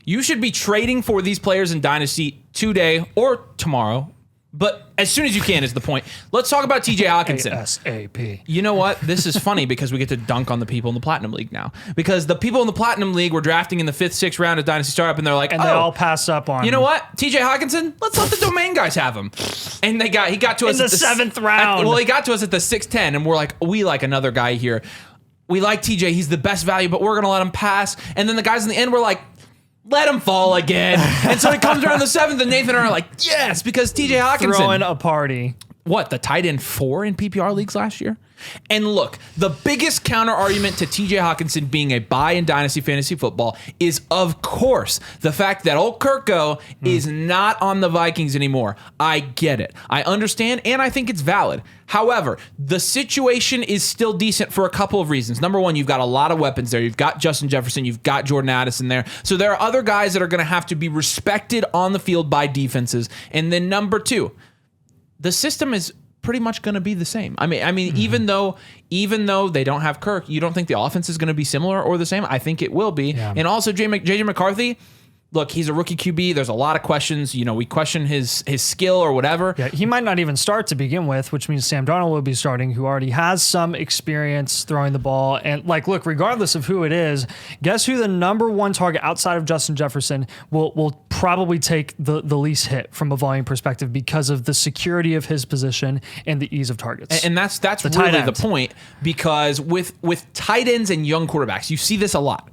You should be trading for these players in Dynasty today or tomorrow. But as soon as you can is the point. Let's talk about TJ Hawkinson. ASAP. You know what? This is funny because we get to dunk on the people in the Platinum League now. Because the people in the Platinum League were drafting in the 5th, 6th round of Dynasty Startup, and they're like, And they all passed up on you know what? TJ Hawkinson, let's let the domain guys have him. And he got to us in the 7th round. he got to us at the 6'10", and we're like, we like another guy here. We like TJ. He's the best value, but we're going to let him pass. And then the guys in the end were like, let him fall again. And so he comes around the 7th, and Nathan and I are like, yes, because TJ Hawkinson. Throwing a party. What, the tight end 4 in PPR leagues last year? And look, the biggest counter argument to TJ Hawkinson being a buy in Dynasty Fantasy Football is, of course, the fact that old Kirko is not on the Vikings anymore. I get it. I understand, and I think it's valid. However, the situation is still decent for a couple of reasons. Number one, you've got a lot of weapons there. You've got Justin Jefferson. You've got Jordan Addison there. So there are other guys that are going to have to be respected on the field by defenses. And then number two, the system is pretty much going to be the same. I mean, even though they don't have Kirk, you don't think the offense is going to be similar or the same? I think it will be. Yeah. And also, JJ McCarthy, look, he's a rookie QB. There's a lot of questions. You know, we question his skill or whatever. Yeah, he might not even start to begin with, which means Sam Darnold will be starting, who already has some experience throwing the ball. And look, regardless of who it is, guess who the number one target outside of Justin Jefferson will probably take the least hit from a volume perspective because of the security of his position and the ease of targets. And that's really the point, because with tight ends and young quarterbacks, you see this a lot.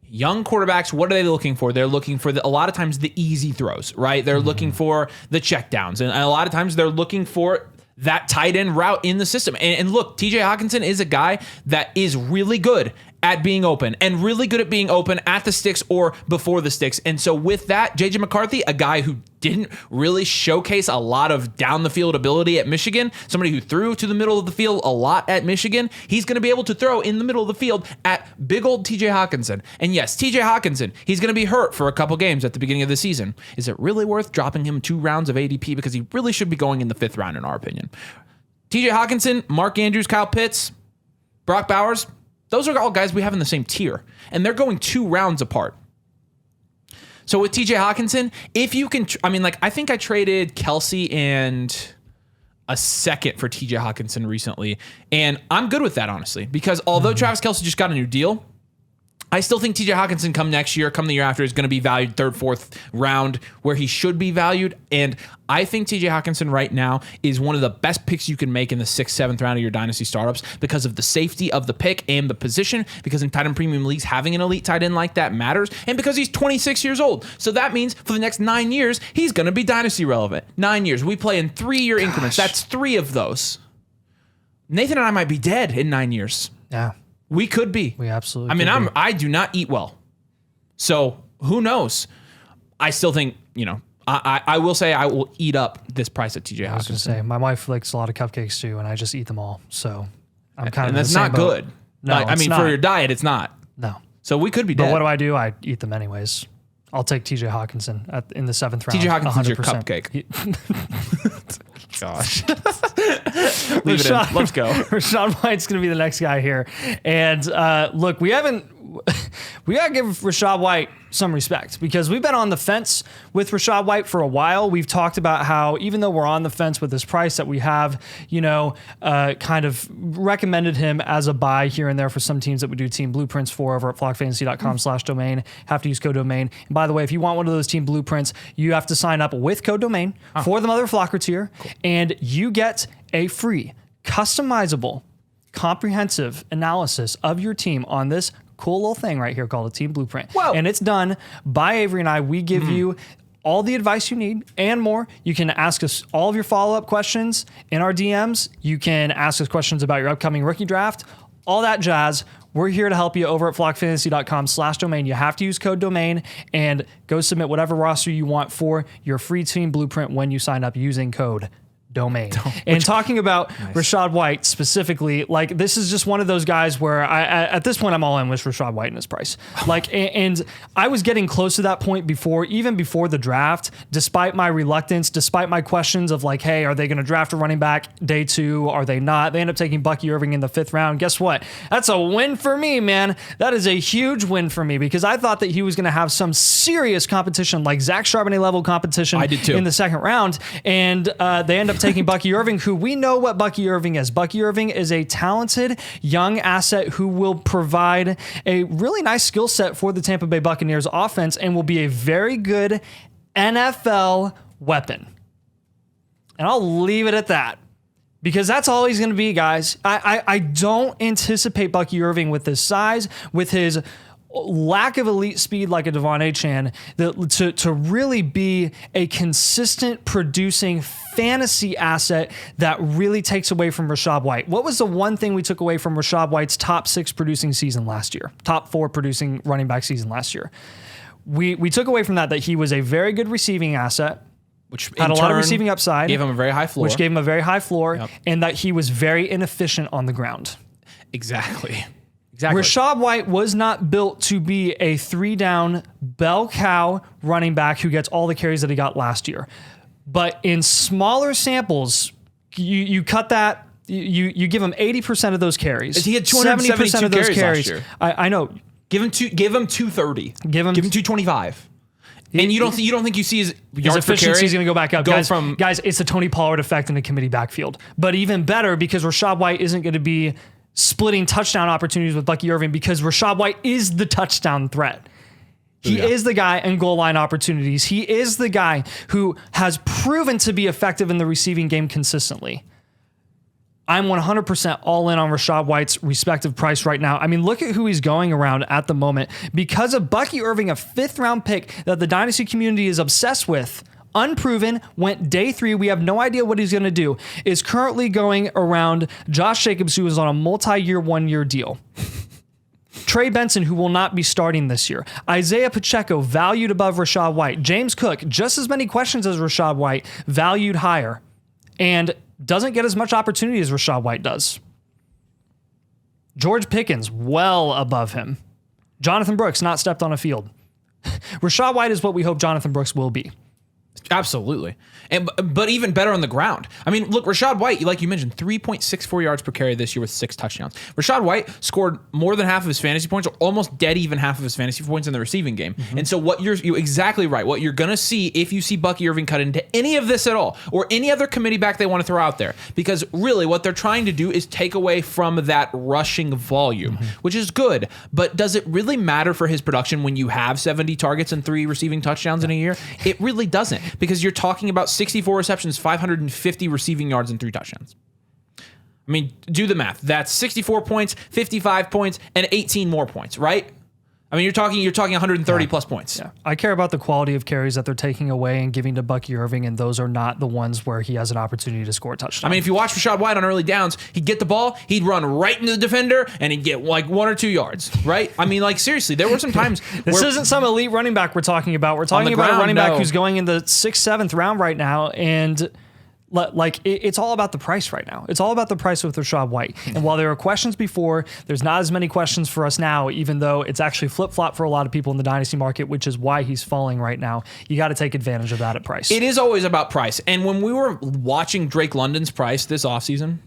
Young quarterbacks, what are they looking for? They're looking for a lot of times the easy throws, right? They're looking for the checkdowns, and a lot of times they're looking for that tight end route in the system. And look, TJ Hawkinson is a guy that is really good at being open, and really good at being open at the sticks or before the sticks. And so with that, JJ McCarthy, a guy who didn't really showcase a lot of down the field ability at Michigan, somebody who threw to the middle of the field a lot at Michigan, he's going to be able to throw in the middle of the field at big old TJ Hawkinson. And yes, TJ Hawkinson, he's going to be hurt for a couple games at the beginning of the season. Is it really worth dropping him 2 rounds of ADP? Because he really should be going in the 5th round, in our opinion. TJ Hawkinson, Mark Andrews, Kyle Pitts, Brock Bowers, those are all guys we have in the same tier, and they're going 2 rounds apart. So with TJ Hawkinson, if you can, I think I traded Kelsey and a second for TJ Hawkinson recently, and I'm good with that, honestly, because although Travis Kelce just got a new deal, I still think TJ Hawkinson come the year after is going to be valued 3rd, 4th round where he should be valued. And I think TJ Hawkinson right now is one of the best picks you can make in the 6th, 7th round of your dynasty startups because of the safety of the pick and the position, because in tight end premium leagues, having an elite tight end like that matters, and because he's 26 years old. So that means for the next 9 years, he's going to be dynasty relevant. 9 years. We play in 3-year increments. That's 3 of those. Nathan and I might be dead in 9 years. Yeah. We could be. We absolutely I do not eat well. So who knows? I still think, I will say I will eat up this price at TJ Hawkinson. I was going to say, my wife likes a lot of cupcakes too, and I just eat them all. So I'm kind of in the that's same not boat. good. No, for your diet, it's not. No. So we could be dead. But what do? I eat them anyways. I'll take TJ Hawkinson in the 7th round. TJ Hawkinson's 100%. your cupcake. Gosh. Leave it in. Let's go. Rachaad White's going to be the next guy here. And look, we got to give Rachaad White some respect, because we've been on the fence with Rachaad White for a while. We've talked about how, even though we're on the fence with this price, that we have, kind of recommended him as a buy here and there for some teams that we do team blueprints for over at flockfantasy.com/domain. Have to use code domain. And by the way, if you want one of those team blueprints, you have to sign up with code domain for the Mother Flocker tier, and you get a free, customizable, comprehensive analysis of your team on this cool little thing right here called a team blueprint. Whoa. And it's done by Avery and I. We give you all the advice you need and more. You can ask us all of your follow-up questions in our DMs. You can ask us questions about your upcoming rookie draft, all that jazz. We're here to help you over at flockfantasy.com/domain. You have to use code domain and go submit whatever roster you want for your free team blueprint when you sign up using code domain. And talking about Rachaad White specifically, like this is just one of those guys where at this point I'm all in with Rachaad White and his price. Like, and I was getting close to that point even before the draft, despite my reluctance, despite my questions of like, hey, are they going to draft a running back day 2? Are they not? They end up taking Bucky Irving in the 5th round. Guess what? That's a win for me, man. That is a huge win for me because I thought that he was going to have some serious competition, like Zach Charbonnet level competition I did too. in the 2nd round. And they end up taking Bucky Irving, who we know what Bucky Irving is. Bucky Irving is a talented young asset who will provide a really nice skill set for the Tampa Bay Buccaneers offense and will be a very good NFL weapon. And I'll leave it at that because that's all he's going to be, guys. I don't anticipate Bucky Irving with his size, with his lack of elite speed like a Devon Achane, to really be a consistent producing fantasy asset that really takes away from Rachaad White. What was the one thing we took away from Rachaad White's top 6 producing season last year? Top 4 producing running back season last year. We took away from that he was a very good receiving asset, which had a lot of receiving upside, gave him a very high floor, yep. And that he was very inefficient on the ground. Exactly. Rachaad White was not built to be a 3-down bell cow running back who gets all the carries that he got last year. But in smaller samples, you cut that, you give him 80% of those carries. He had 272 of those carries last year. I know. Give him 230. Give him 225. And you don't think you see his yards per carry? He's going to go back up. Guys, it's a Tony Pollard effect in the committee backfield. But even better because Rachaad White isn't going to be splitting touchdown opportunities with Bucky Irving because Rachaad White is the touchdown threat. He is the guy in goal line opportunities. He is the guy who has proven to be effective in the receiving game consistently. I'm 100% all in on Rachaad White's respective price right now. I mean, look at who he's going around at the moment. Because of Bucky Irving, a 5th round pick that the Dynasty community is obsessed with, unproven, went day 3. We have no idea what he's going to do. Is currently going around Josh Jacobs, who is on a multi-year, 1-year deal. Trey Benson, who will not be starting this year. Isaiah Pacheco, valued above Rachaad White. James Cook, just as many questions as Rachaad White, valued higher. And doesn't get as much opportunity as Rachaad White does. George Pickens, well above him. Jonathan Brooks, not stepped on a field. Rachaad White is what we hope Jonathan Brooks will be. Absolutely. But even better on the ground. I mean, look, Rachaad White, like you mentioned, 3.64 yards per carry this year with 6 touchdowns. Rachaad White scored more than half of his fantasy points, or almost dead even half of his fantasy points in the receiving game. Mm-hmm. And so you're exactly right. What you're going to see if you see Bucky Irving cut into any of this at all, or any other committee back they want to throw out there, because really what they're trying to do is take away from that rushing volume, which is good. But does it really matter for his production when you have 70 targets and 3 receiving touchdowns in a year? It really doesn't, because you're talking about 64 receptions, 550 receiving yards, and 3 touchdowns. I mean, do the math. That's 64 points, 55 points, and 18 more points, right? I mean, you're talking 130 plus points. Yeah. I care about the quality of carries that they're taking away and giving to Bucky Irving, and those are not the ones where he has an opportunity to score a touchdown. I mean, if you watch Rachaad White on early downs, he'd get the ball, he'd run right into the defender, and he'd get like 1 or 2 yards, right? I mean, like, seriously, there were some times this isn't some elite running back we're talking about. We're talking about a running back who's going in the 6th, 7th round right now, and like it's all about the price right now. It's all about the price with Rachaad White. And while there were questions before, there's not as many questions for us now, even though it's actually flip-flop for a lot of people in the dynasty market, which is why he's falling right now. You got to take advantage of that at price. It is always about price. And when we were watching Drake London's price this offseason,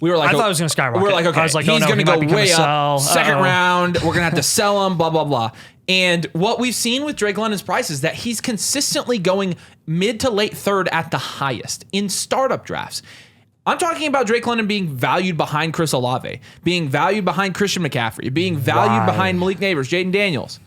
we were like, I thought it was going to skyrocket. We were like, okay, I was like, he's going to go way up. Second Uh-oh. round, we're going to have to sell him, blah, blah, blah. And what we've seen with Drake London's price is that he's consistently going mid to late 3rd at the highest in startup drafts. I'm talking about Drake London being valued behind Chris Olave, being valued behind Christian McCaffrey, being valued behind Malik Neighbors, Jaden Daniels.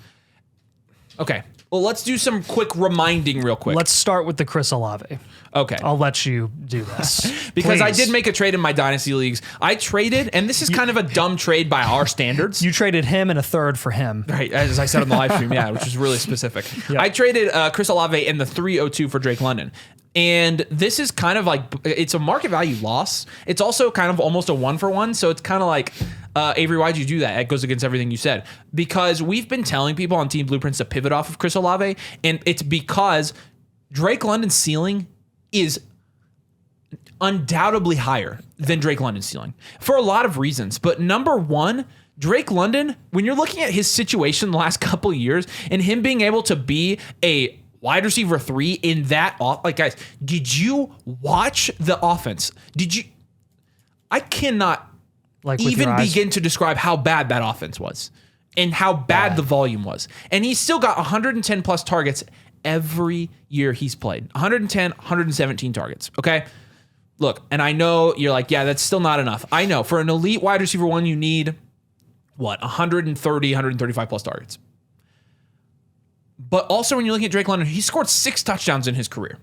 Okay, well, let's do some quick reminding real quick. Let's start with the Chris Olave. Okay. I'll let you do this. Because Please. I did make a trade in my Dynasty leagues. I traded, and this is kind of a dumb trade by our standards. You traded him and a 3rd for him. Right, as I said on the live stream, yeah, which is really specific. Yep. I traded Chris Olave in the 302 for Drake London. And this is kind of like, it's a market value loss. It's also kind of almost a 1-for-1. So it's kind of like, Avery, why'd you do that? It goes against everything you said. Because we've been telling people on Team Blueprints to pivot off of Chris Olave. And it's because Drake London's ceiling is undoubtedly higher than Drake London's ceiling for a lot of reasons. But number one, Drake London, when you're looking at his situation the last couple of years and him being able to be a wide receiver 3 in that like, guys, did you watch the offense? I cannot even begin to describe how bad that offense was and how bad the volume was. And he's still got 110 plus targets every year he's played. 110, 117 targets. Okay. Look, and I know you're like, yeah, that's still not enough. I know for an elite wide receiver 1, you need 130, 135 plus targets. But also when you're looking at Drake London, he scored 6 touchdowns in his career.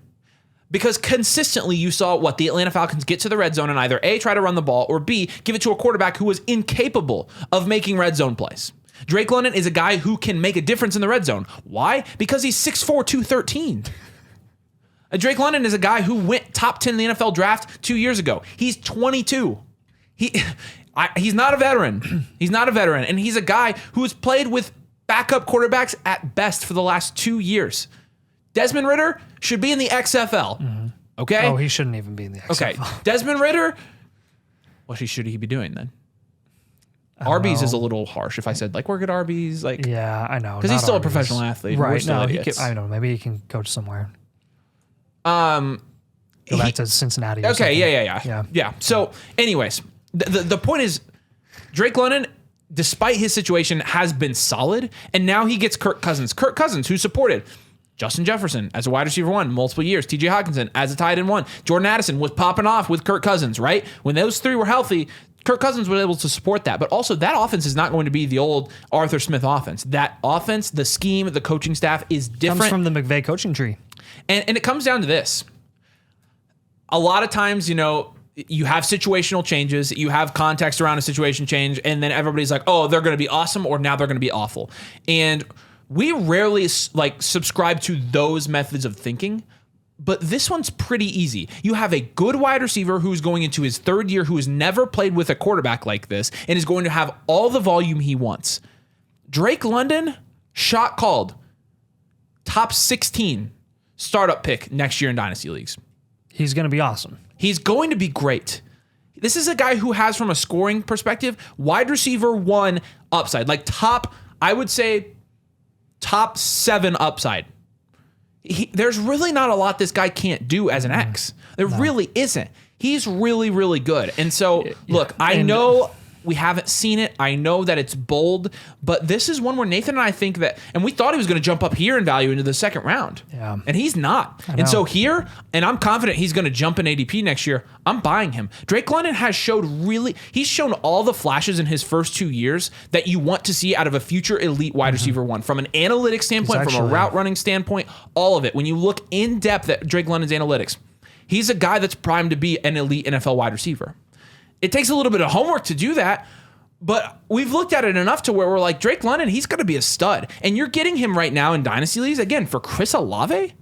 Because consistently you saw the Atlanta Falcons get to the red zone and either A, try to run the ball, or B, give it to a quarterback who was incapable of making red zone plays. Drake London is a guy who can make a difference in the red zone. Why? Because he's 6'4", 213. Drake London is a guy who went top 10 in the NFL draft 2 years ago. He's 22. He's not a veteran. He's not a veteran. And he's a guy who has played with backup quarterbacks at best for the last 2 years. Desmond Ridder should be in the XFL. Mm-hmm. Okay? Oh, he shouldn't even be in the XFL. Okay. Desmond Ridder, what should he be doing then? Arby's is a little harsh if I said, work at Arby's. Yeah, I know. Because he's still a professional athlete. Right. No, I don't know. Maybe he can coach somewhere. Go back to Cincinnati. Okay, yeah. So, anyways, the point is, Drake London, despite his situation, has been solid, and now he gets Kirk Cousins. Kirk Cousins, who supported Justin Jefferson as a wide receiver 1 multiple years, TJ Hawkinson as a tight end 1, Jordan Addison was popping off with Kirk Cousins, right? When those 3 were healthy, Kirk Cousins was able to support that. But also, that offense is not going to be the old Arthur Smith offense. That offense, the scheme, the coaching staff is different. Comes from the McVay coaching tree. And it comes down to this. A lot of times, you have situational changes, you have context around a situation change, and then everybody's like, oh, they're going to be awesome, or now they're going to be awful. And we rarely subscribe to those methods of thinking, but this one's pretty easy. You have a good wide receiver who's going into his 3rd year, who has never played with a quarterback like this, and is going to have all the volume he wants. Drake London, shot called. Top 16 startup pick next year in Dynasty Leagues. He's going to be awesome. He's going to be great. This is a guy who has, from a scoring perspective, wide receiver 1 upside. I would say top 7 upside. There's really not a lot this guy can't do as an X. There really isn't. He's really, really good. And so, look, I know we haven't seen it. I know that it's bold, but this is one where Nathan and I think that, and we thought he was going to jump up here in value into the 2nd round. Yeah. And he's not. And so here, and I'm confident he's going to jump in ADP next year. I'm buying him. Drake London has he's shown all the flashes in his first 2 years that you want to see out of a future elite wide receiver 1. From an analytics standpoint, from a route running standpoint, all of it. When you look in depth at Drake London's analytics, he's a guy that's primed to be an elite NFL wide receiver. It takes a little bit of homework to do that, but we've looked at it enough to where we're like, Drake London, he's going to be a stud. And you're getting him right now in Dynasty Leagues, again, for Chris Olave,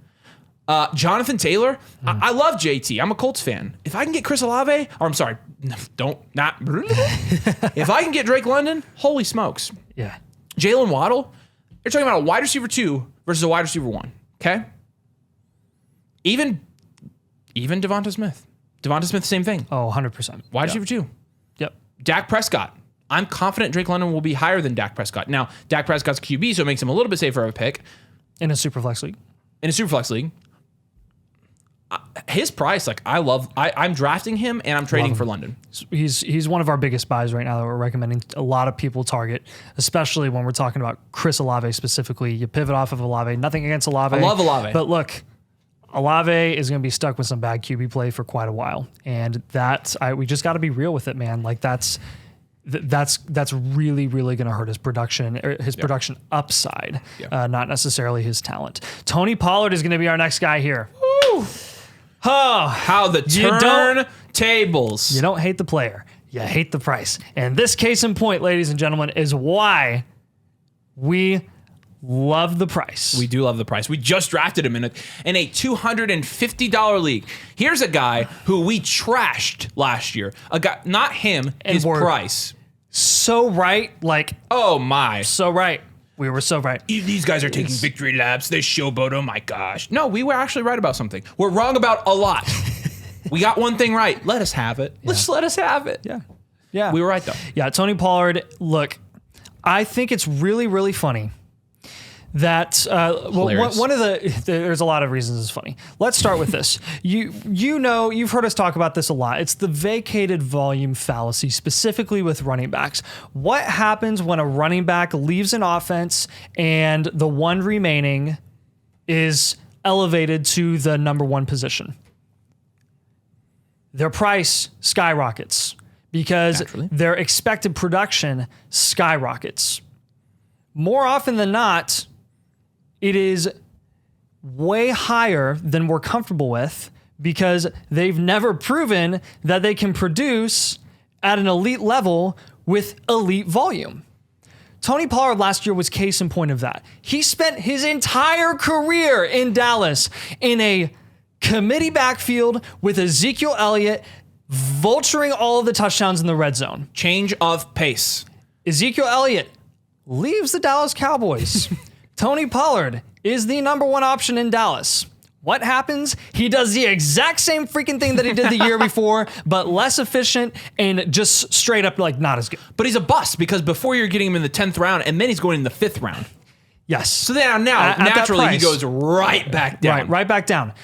Jonathan Taylor. I love JT. I'm a Colts fan. If I can get Chris Olave, or I'm sorry, if I can get Drake London, holy smokes. Yeah. Jalen Waddle, you're talking about a wide receiver 2 versus a wide receiver 1, okay? Even Devonta Smith. Devonta Smith, same thing. Oh, 100%. Wide receiver 2. Yep. Dak Prescott. I'm confident Drake London will be higher than Dak Prescott. Now, Dak Prescott's QB, so it makes him a little bit safer of a pick. In a Superflex league. His price, I'm drafting him and I'm trading for London. He's one of our biggest buys right now that we're recommending a lot of people target, especially when we're talking about Chris Olave specifically. You pivot off of Olave. Nothing against Olave. I love Olave. But look, Olave is going to be stuck with some bad QB play for quite a while, and we just got to be real with it, man. That's really, really going to hurt his production, production upside, not necessarily his talent. Tony Pollard is going to be our next guy here. Woo. Oh, how the turntables. You don't hate the player, you hate the price. And this case in point, ladies and gentlemen, is why we love the price. We do love the price. We just drafted him in a $250 league. Here's a guy who we trashed last year. A guy, not him, his price. So right, oh my, so right. We were so right. These guys are taking victory laps. They showboat. Oh my gosh. No, we were actually right about something. We're wrong about a lot. We got one thing right. Let us have it. Let's let us have it. Yeah. Yeah. We were right, though. Yeah. Tony Pollard, look, I think it's really, really funny that one of there's a lot of reasons it's funny. Let's start with this. You've heard us talk about this a lot. It's the vacated volume fallacy, specifically with running backs. What happens when a running back leaves an offense and the one remaining is elevated to the number one position? Their price skyrockets because Naturally. their expected production skyrockets. More often than not, it is way higher than we're comfortable with because they've never proven that they can produce at an elite level with elite volume. Tony Pollard last year was case in point of that. He spent his entire career in Dallas in a committee backfield with Ezekiel Elliott vulturing all of the touchdowns in the red zone. Change of pace. Ezekiel Elliott leaves the Dallas Cowboys. Tony Pollard is the number one option in Dallas. What happens? He does the exact same freaking thing that he did the year before, but less efficient and just straight up like not as good. But he's a bust because before you're getting him in the 10th round and then he's going in the 5th round. Yes. So then now naturally he goes right back down. Right back down.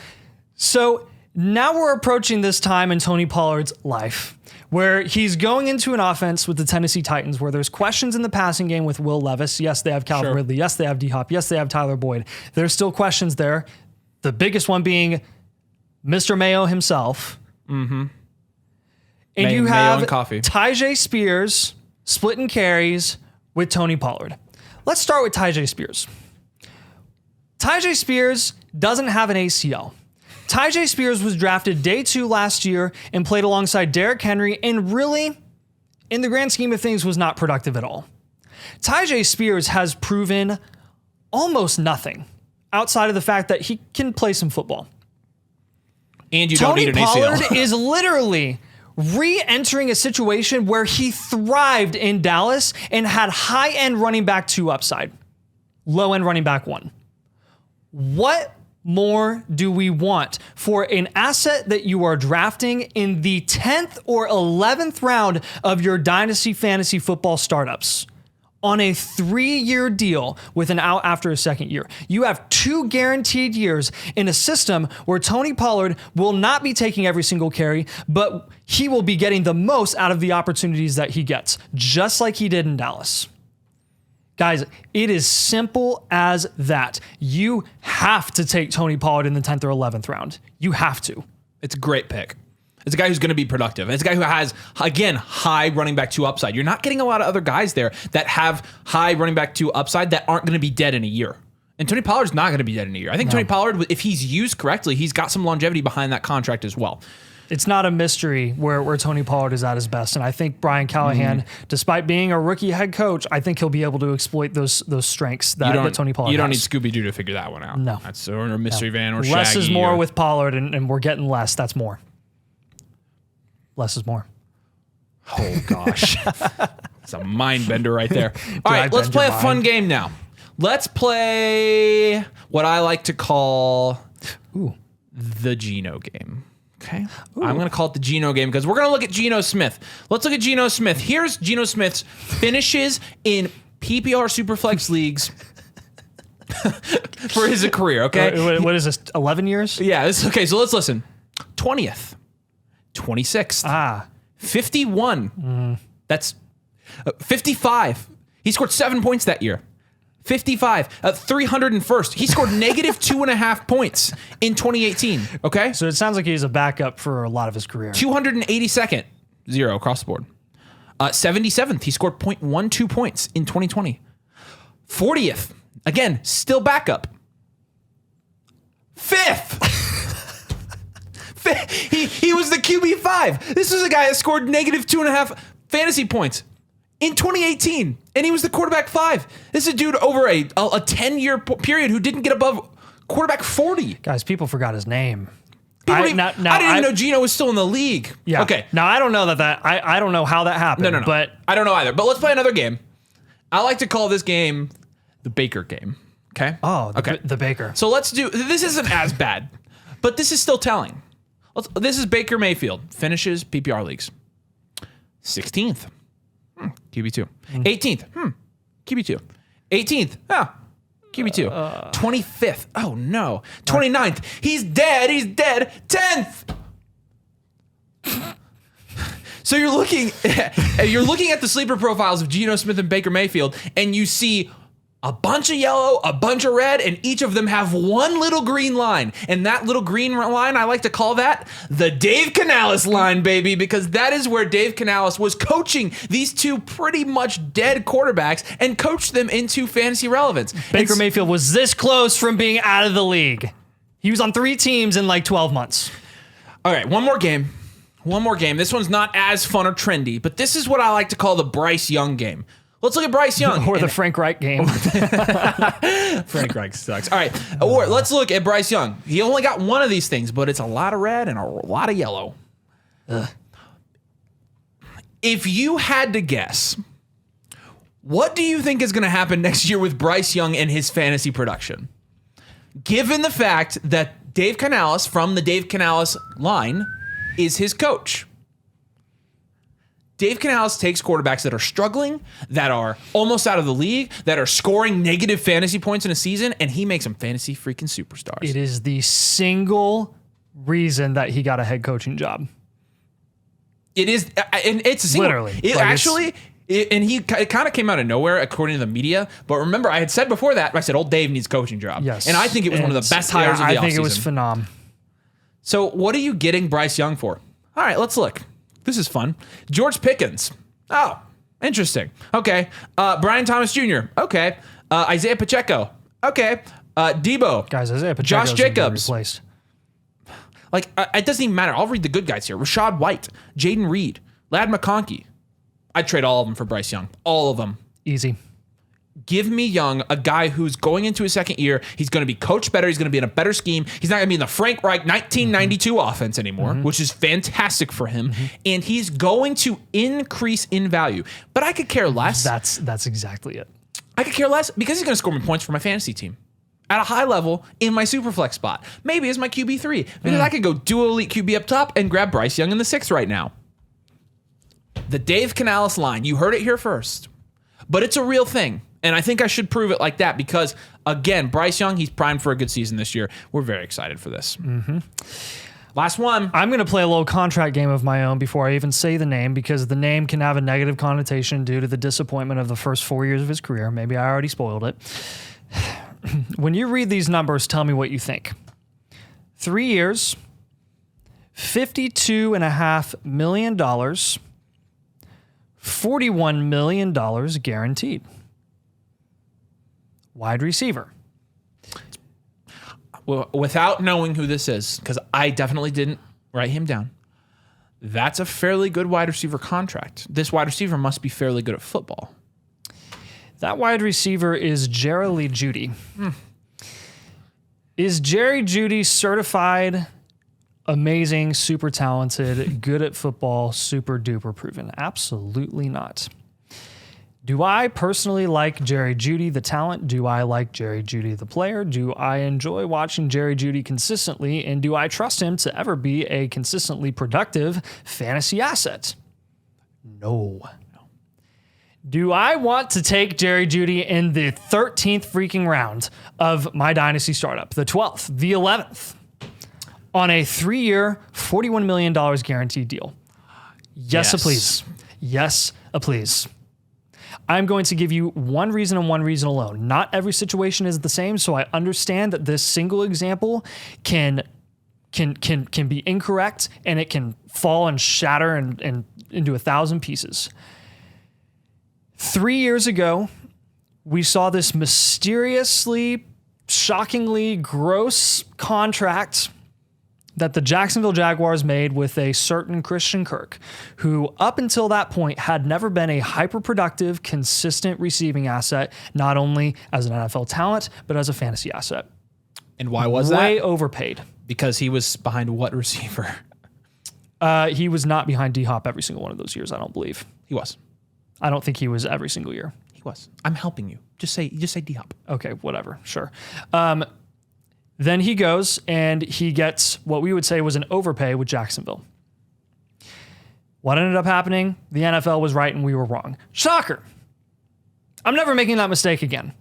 So now we're approaching this time in Tony Pollard's life where he's going into an offense with the Tennessee Titans where there's questions in the passing game with Will Levis. Yes, they have Calvin Ridley. Yes, they have D-Hop. Yes, they have Tyler Boyd. There's still questions there. The biggest one being Mr. Mayo himself. Mm-hmm. And you have Tyjae Spears splitting carries with Tony Pollard. Let's start with Tyjae Spears. Tyjae Spears doesn't have an ACL. Tyjae Spears was drafted day 2 last year and played alongside Derrick Henry and really, in the grand scheme of things, was not productive at all. Tyjae Spears has proven almost nothing outside of the fact that he can play some football. And you don't need an ACL. Tony Pollard is literally re-entering a situation where he thrived in Dallas and had high-end running back 2 upside, low-end running back 1. What more do we want for an asset that you are drafting in the 10th or 11th round of your Dynasty Fantasy Football startups on a 3-year deal with an out after a 2nd year? You have 2 guaranteed years in a system where Tony Pollard will not be taking every single carry, but he will be getting the most out of the opportunities that he gets, just like he did in Dallas. Guys, it is simple as that. You have to take Tony Pollard in the 10th or 11th round. You have to. It's a great pick. It's a guy who's going to be productive. It's a guy who has, again, high running back 2 upside. You're not getting a lot of other guys there that have high running back 2 upside that aren't going to be dead in a year. And Tony Pollard's not going to be dead in a year. I think Tony Pollard, if he's used correctly, he's got some longevity behind that contract as well. It's not a mystery where Tony Pollard is at his best. And I think Brian Callahan, despite being a rookie head coach, I think he'll be able to exploit those strengths that Tony Pollard has. You don't need Scooby-Doo to figure that one out. No. That's or a Mystery Van or Shaggy. Less is more with Pollard, and we're getting less. That's more. Less is more. Oh, gosh. That's a mind bender right there. All right, let's play a fun game now. Let's play what I like to call the Geno game. Okay. I'm going to call it the Geno game because we're going to look at Geno Smith. Let's look at Geno Smith. Here's Geno Smith's finishes in PPR Superflex leagues for his career, okay? What is this, 11 years? Yeah, okay, so let's listen. 20th, 26th, 51. That's 55. He scored 7 points that year. 55, 301st. He scored negative 2.5 points in 2018. Okay. So it sounds like he's a backup for a lot of his career. 282nd, 0 across the board. 77th, he scored 0.12 points in 2020. 40th, again, still backup. 5th. He was the QB5. This was a guy that scored negative 2.5 fantasy points in 2018, and he was the quarterback 5. This is a dude over a 10-year period who didn't get above quarterback 40. Guys, people forgot his name. I didn't even know Geno was still in the league. Yeah. Okay. Now, I don't know I don't know how that happened. No. But I don't know either. But let's play another game. I like to call this game the Baker game. Okay? Oh, okay. The Baker. So let's do... This isn't as bad, but this is still telling. This is Baker Mayfield. Finishes PPR leagues. 16th. QB2. 18th. QB2. 18th. QB2. 25th. Oh, no. 29th. He's dead. 10th. So you're looking at the sleeper profiles of Geno Smith and Baker Mayfield, and you see a bunch of yellow, a bunch of red, and each of them have one little green line. And that little green line, I like to call that the Dave Canales line, baby, because that is where Dave Canales was coaching these two pretty much dead quarterbacks and coached them into fantasy relevance. Baker Mayfield was this close from being out of the league. He was on 3 teams in like 12 months. All right, one more game. This one's not as fun or trendy, but this is what I like to call the Bryce Young game. Let's look at Bryce Young. Or the Frank Reich game. Frank Reich sucks. All right. Or let's look at Bryce Young. He only got one of these things, but it's a lot of red and a lot of yellow. Ugh. If you had to guess, what do you think is going to happen next year with Bryce Young and his fantasy production? Given the fact that Dave Canales from the Dave Canales line is his coach. Dave Canales takes quarterbacks that are struggling, that are almost out of the league, that are scoring negative fantasy points in a season, and he makes them fantasy freaking superstars. It is the single reason that he got a head coaching job. It is, and it's a single, literally. It kind of came out of nowhere according to the media. But remember, I had said before that, I said, old Dave needs a coaching job. Yes. And I think it was one of the best hires of the offseason. I think it was phenomenal. So what are you getting Bryce Young for? All right, let's look. This is fun. George Pickens. Oh, interesting. Okay. Brian Thomas Jr. Okay. Isaiah Pacheco. Okay. Debo. Guys, Isaiah Pacheco. Josh Jacobs. Replaced. Like, it doesn't even matter. I'll read the good guys here. Rashad White. Jaden Reed. Lad McConkey. I'd trade all of them for Bryce Young. All of them. Easy. Give me Young, a guy who's going into his second year. He's going to be coached better. He's going to be in a better scheme. He's not going to be in the Frank Reich 1992 offense anymore, which is fantastic for him. And he's going to increase in value. But I could care less. That's exactly it. I could care less because he's going to score me points for my fantasy team at a high level in my superflex spot. Maybe as my QB3. Because I could go dual elite QB up top and grab Bryce Young in the 6th right now. The Dave Canales line. You heard it here first. But it's a real thing. And I think I should prove it like that because, again, Bryce Young, he's primed for a good season this year. We're very excited for this. Last one. I'm going to play a little contract game of my own before I even say the name because the name can have a negative connotation due to the disappointment of the first 4 years of his career. Maybe I already spoiled it. When you read these numbers, tell me what you think. 3 years, $52.5 million, $41 million guaranteed. Wide receiver. Well, without knowing who this is, because I definitely didn't write him down, that's a fairly good wide receiver contract. This wide receiver must be fairly good at football. That wide receiver is Jerry Jeudy. Is Jerry Jeudy certified, amazing, super talented, good at football, super duper proven? Absolutely not. Do I personally like Jerry Jeudy, the talent? Do I like Jerry Jeudy, the player? Do I enjoy watching Jerry Jeudy consistently? And do I trust him to ever be a consistently productive fantasy asset? No. Do I want to take Jerry Jeudy in the 13th freaking round of my Dynasty startup, the 12th, the 11th, on a 3-year, $41 million guaranteed deal? Yes, please. Yes, please. I'm going to give you one reason and one reason alone. Not every situation is the same, so I understand that this single example can be incorrect and it can fall and shatter and into 1,000 pieces. 3 years ago, we saw this mysteriously, shockingly gross contract that the Jacksonville Jaguars made with a certain Christian Kirk, who up until that point had never been a hyper-productive, consistent receiving asset, not only as an NFL talent, but as a fantasy asset. And why was that? Way overpaid. Because he was behind what receiver? He was not behind D-Hop every single one of those years, I don't believe. He was. I don't think he was every single year. He was. I'm helping you. Just say D-Hop. Okay, whatever. Sure. Then he goes and he gets what we would say was an overpay with Jacksonville. What ended up happening? The NFL was right and we were wrong. Shocker. I'm never making that mistake again.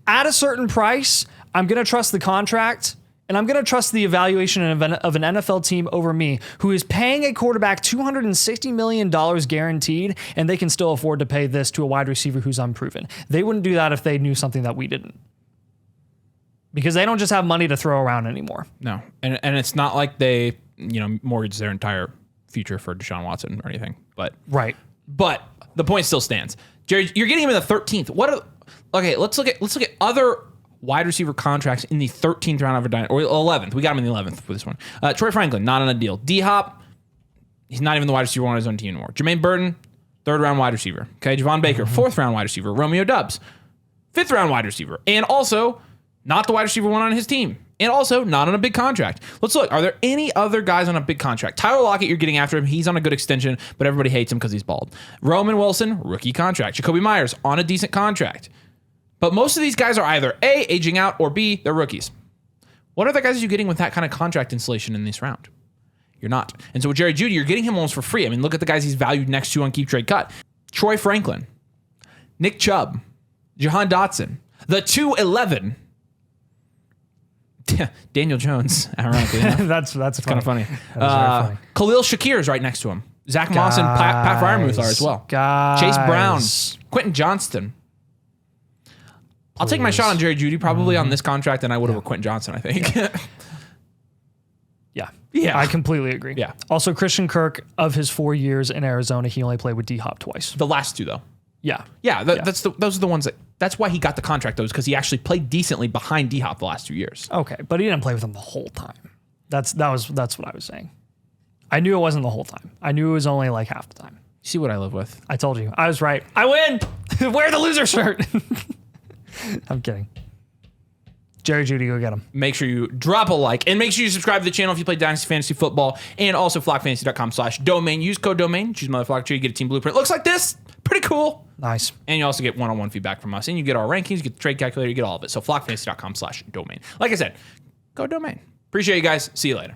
At a certain price, I'm going to trust the contract and I'm going to trust the evaluation of an NFL team over me, who is paying a quarterback $260 million guaranteed, and they can still afford to pay this to a wide receiver who's unproven. They wouldn't do that if they knew something that we didn't. Because they don't just have money to throw around anymore. No. And it's not like they, mortgage their entire future for Deshaun Watson or anything. But right. But the point still stands. Jerry, you're getting him in the 13th. Okay, let's look at other wide receiver contracts in the 13th round of a Dynasty, or 11th. We got him in the 11th for this one. Troy Franklin, not on a deal. D-Hop, he's not even the wide receiver on his own team anymore. Jermaine Burton, 3rd round wide receiver. Okay, Javon Baker, 4th round wide receiver. Romeo Doubs, 5th round wide receiver. And also, not the wide receiver one on his team. And also, not on a big contract. Let's look. Are there any other guys on a big contract? Tyler Lockett, you're getting after him. He's on a good extension, but everybody hates him because he's bald. Roman Wilson, rookie contract. Jacoby Myers, on a decent contract. But most of these guys are either A, aging out, or B, they're rookies. What other guys are you getting with that kind of contract installation in this round? You're not. And so with Jerry Jeudy, you're getting him almost for free. I mean, look at the guys he's valued next to on Keep Trade Cut. Troy Franklin, Nick Chubb, Jahan Dotson, the 211, Daniel Jones, ironically enough. that's kind of funny. Funny. Khalil Shakir is right next to him. Zach Moss and Pat Fryermuth are as well. Chase Brown, Quentin Johnston. I'll take my shot on Jerry Jeudy probably on this contract than I would over Quentin Johnson, I think. Yeah, I completely agree. Yeah. Also, Christian Kirk, of his 4 years in Arizona, he only played with D-Hop twice. The last two, though. Yeah. Yeah, those are the ones that's why he got the contract, though, is because he actually played decently behind D-Hop the last 2 years. Okay, but he didn't play with him the whole time. That's what I was saying. I knew it wasn't the whole time. I knew it was only like half the time. You see what I live with? I told you. I was right. I win! Wear the loser shirt! I'm kidding. Jerry Jeudy, go get him. Make sure you drop a like and make sure you subscribe to the channel if you play Dynasty Fantasy Football, and also flockfantasy.com/domain. Use code domain. Choose Mother Flock Tree. You get a team blueprint. Looks like this. Pretty cool. Nice. And you also get one-on-one feedback from us, and you get our rankings, you get the trade calculator, you get all of it. So flockfantasy.com/domain. Like I said, go domain. Appreciate you guys. See you later.